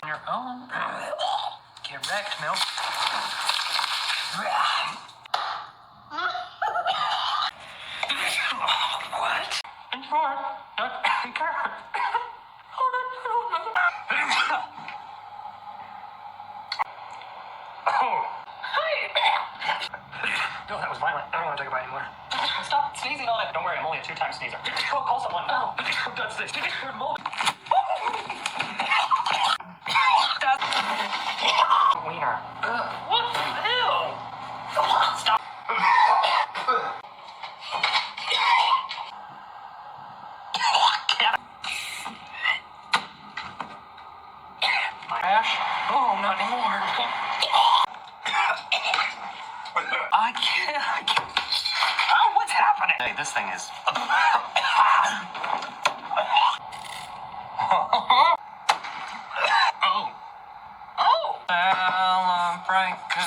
your own. Get wrecked, Milk. What? No, that was violent. I don't want to take a bite anymore. Stop sneezing on it. Don't worry, I'm only a 2-time sneezer. Call someone. No. That's this. We're mold. Wiener. What the hell? Stop. Ash? Oh, not anymore. I can't. Oh, what's happening? Hey, this thing is. Oh. Oh. Alan Franco.